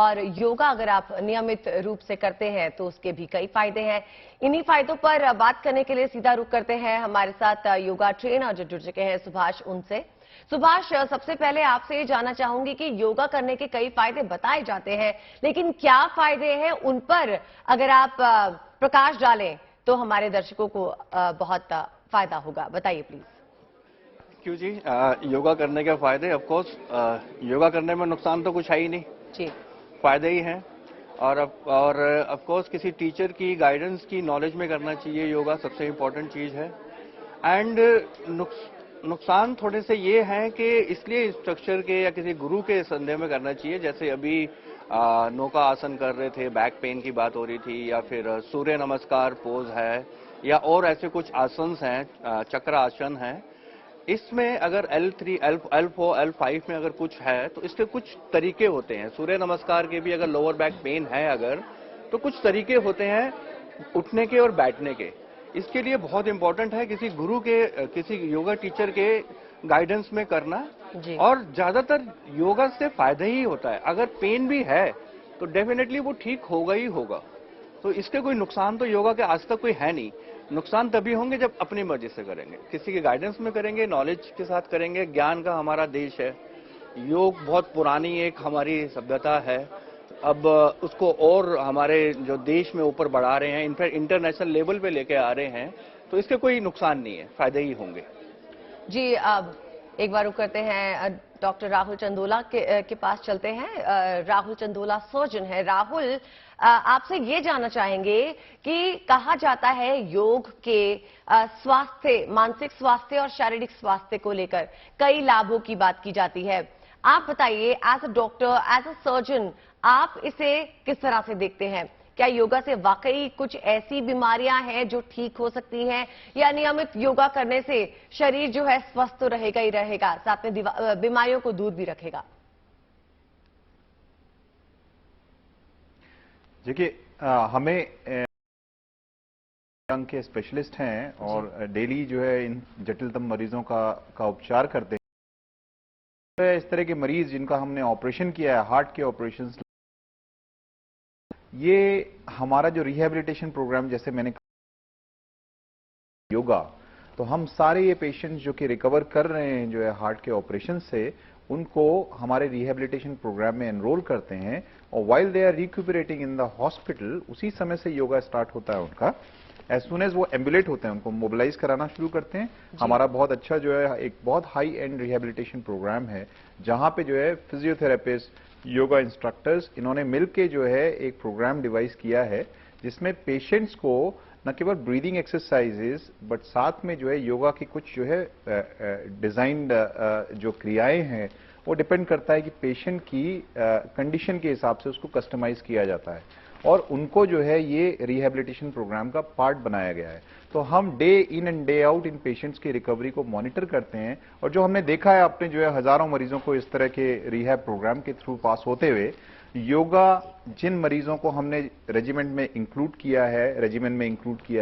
और योगा अगर आप नियमित रूप से करते हैं तो उसके भी कई फायदे हैं। इन्हीं फायदों पर बात करने के लिए सीधा रुख करते हैं। हमारे साथ योगा ट्रेनर जो जुड़ चुके हैं सुभाष उनसे। सुभाष, सबसे पहले आपसे ये जानना चाहूंगी कि योगा करने के कई फायदे बताए जाते हैं, लेकिन क्या फायदे हैं उन पर अगर आप प्रकाश डालें तो हमारे दर्शकों को बहुत फायदा होगा। बताइए प्लीज। क्यों जी, योगा करने के फायदे ऑफ कोर्स, योगा करने में नुकसान तो कुछ है ही नहीं जी, फायदे ही हैं। और ऑफ कोर्स किसी टीचर की गाइडेंस की नॉलेज में करना चाहिए। योगा सबसे इम्पोर्टेंट चीज है। एंड नुकसान थोड़े से ये हैं कि इसलिए इंस्ट्रक्चर के या किसी गुरु के संदेह में करना चाहिए। जैसे अभी नौका आसन कर रहे थे, बैक पेन की बात हो रही थी, या फिर सूर्य नमस्कार पोज है, या और ऐसे कुछ आसन हैं, चक्र आसन है। इसमें अगर L3, L4, L5 में अगर कुछ है तो इसके कुछ तरीके होते हैं। सूर्य नमस्कार के भी अगर लोअर बैक पेन है अगर, तो कुछ तरीके होते हैं उठने के और बैठने के। इसके लिए बहुत इंपॉर्टेंट है किसी गुरु के, किसी योगा टीचर के गाइडेंस में करना। और ज्यादातर योगा से फायदा ही होता है। अगर पेन भी है तो डेफिनेटली वो ठीक होगा ही होगा। तो इसके कोई नुकसान तो योगा के आज तक कोई है नहीं। नुकसान तभी होंगे जब अपनी मर्जी से करेंगे, किसी के गाइडेंस में करेंगे, नॉलेज के साथ करेंगे। ज्ञान का हमारा देश है, योग बहुत पुरानी एक हमारी सभ्यता है। अब उसको और हमारे जो देश में ऊपर बढ़ा रहे हैं, इनफैक्ट इंटरनेशनल लेवल पे लेके आ रहे हैं, तो इसके कोई नुकसान नहीं है, फायदे ही होंगे। जी, अब एक बार रुक करते हैं, डॉक्टर राहुल चंदोला के पास चलते हैं। राहुल चंदोला सर्जन है। राहुल, आपसे ये जानना चाहेंगे कि कहा जाता है योग के स्वास्थ्य, मानसिक स्वास्थ्य और शारीरिक स्वास्थ्य को लेकर कई लाभों की बात की जाती है। आप बताइए, as a doctor, as a surgeon, आप इसे किस तरह से देखते हैं? क्या योगा से वाकई कुछ ऐसी बीमारियां हैं जो ठीक हो सकती हैं, या नियमित योगा करने से शरीर जो है स्वस्थ तो रहेगा ही रहेगा, साथ में बीमारियों को दूर भी रखेगा? देखिए, हमें अंग के स्पेशलिस्ट हैं और डेली जो है इन जटिलतम मरीजों का उपचार करते हैं। इस तरह के मरीज जिनका हमने ऑपरेशन किया है, हार्ट के ऑपरेशन, ये हमारा जो रिहैबिलिटेशन प्रोग्राम, जैसे मैंने योगा, तो हम सारे ये पेशेंट्स जो कि रिकवर कर रहे हैं जो है हार्ट के ऑपरेशन से, उनको हमारे रिहैबिलिटेशन प्रोग्राम में एनरोल करते हैं। और while they are recuperating in the hospital, उसी समय से योगा स्टार्ट होता है उनका। एज सुन एज वो एम्बुलेट होते हैं, उनको मोबिलाइज कराना शुरू करते हैं। हमारा बहुत अच्छा जो है एक बहुत हाई एंड रिहैबिलिटेशन प्रोग्राम है, जहां पे जो है फिजियोथेरेपिस्ट, योगा इंस्ट्रक्टर्स, इन्होंने मिलके जो है एक प्रोग्राम डिवाइस किया है, जिसमें पेशेंट्स को न केवल ब्रीदिंग एक्सरसाइजेस बट साथ में जो है योगा की कुछ जो है डिजाइंड जो क्रियाएं हैं, वो डिपेंड करता है कि पेशेंट की कंडीशन के हिसाब से उसको कस्टमाइज किया जाता है, और उनको जो है ये रिहैबिलिटेशन प्रोग्राम का पार्ट बनाया गया है। तो हम day in and day out in patients की रिकवरी को मॉनिटर करते हैं। और जो हमने देखा है, आपने जो है हजारों मरीजों को इस तरह के रिहैब प्रोग्राम के थ्रू पास होते हुए, योगा जिन मरीजों को हमने रेजिमेंट में इंक्लूड किया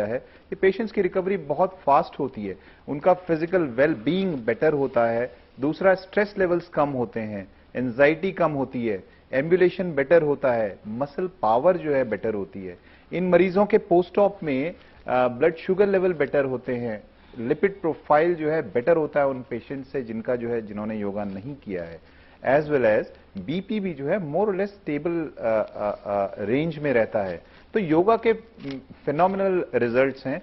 है, ये पेशेंट्स की रिकवरी बहुत फास्ट होती है, उनका फिजिकल वेल बीइंग बेटर होता है। दूसरा, स्ट्रेस लेवल्स कम होते हैं, एंजाइटी कम होती है, एम्बुलेशन बेटर होता है, मसल पावर जो है बेटर होती है। इन मरीजों के पोस्ट ऑप में ब्लड शुगर लेवल बेटर होते हैं, लिपिड प्रोफाइल जो है बेटर होता है उन पेशेंट से जिन्होंने योगा नहीं किया है। एज वेल एज बीपी भी जो है मोर और लेस स्टेबल रेंज में रहता है। तो योगा के फिनोमिनल रिजल्ट्स हैं।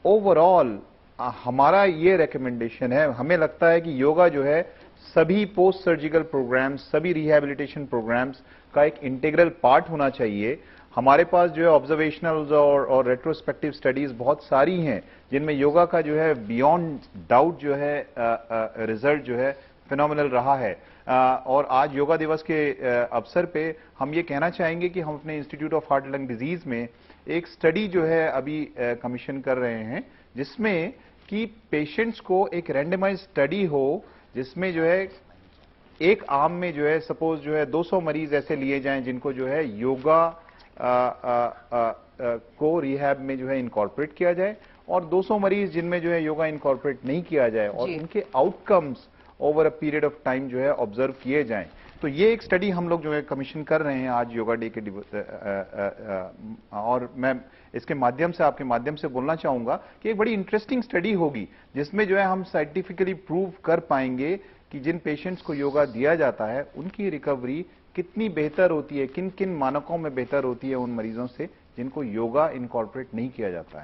ओवरऑल हमारा ये रिकमेंडेशन है, हमें लगता है कि योगा जो है सभी पोस्ट सर्जिकल प्रोग्राम्स, सभी रिहैबिलिटेशन प्रोग्राम्स का एक इंटीग्रल पार्ट होना चाहिए। हमारे पास जो है ऑब्जर्वेशनल और रेट्रोस्पेक्टिव स्टडीज बहुत सारी हैं, जिनमें योगा का जो है बियॉन्ड डाउट जो है रिजल्ट जो है फिनोमिनल रहा है। और आज योगा दिवस के अवसर पे हम ये कहना चाहेंगे कि हम अपने institute of heart lung disease में एक स्टडी जो है अभी कमीशन कर रहे हैं, जिसमें कि पेशेंट्स को एक रैंडमाइज स्टडी हो, जिसमें जो है एक आर्म में जो है सपोज जो है 200 मरीज ऐसे लिए जाएं जिनको जो है योगा को रिहैब में जो है इनकॉर्पोरेट किया जाए, और 200 मरीज जिनमें जो है योगा इनकॉर्पोरेट नहीं किया जाए, और उनके outcomes over a period of time जो है ऑब्जर्व किए जाएं। तो ये एक स्टडी हम लोग जो है कमीशन कर रहे हैं आज योगा डे के और मैं इसके माध्यम से आपके माध्यम से बोलना चाहूंगा कि एक बड़ी इंटरेस्टिंग स्टडी होगी जिसमें जो है हम साइंटिफिकली प्रूव कर पाएंगे कि जिन पेशेंट्स को योगा दिया जाता है उनकी रिकवरी कितनी बेहतर होती है, किन किन मानकों में बेहतर होती है उन मरीजों से जिनको योगा इनकॉर्पोरेट नहीं किया जाता है।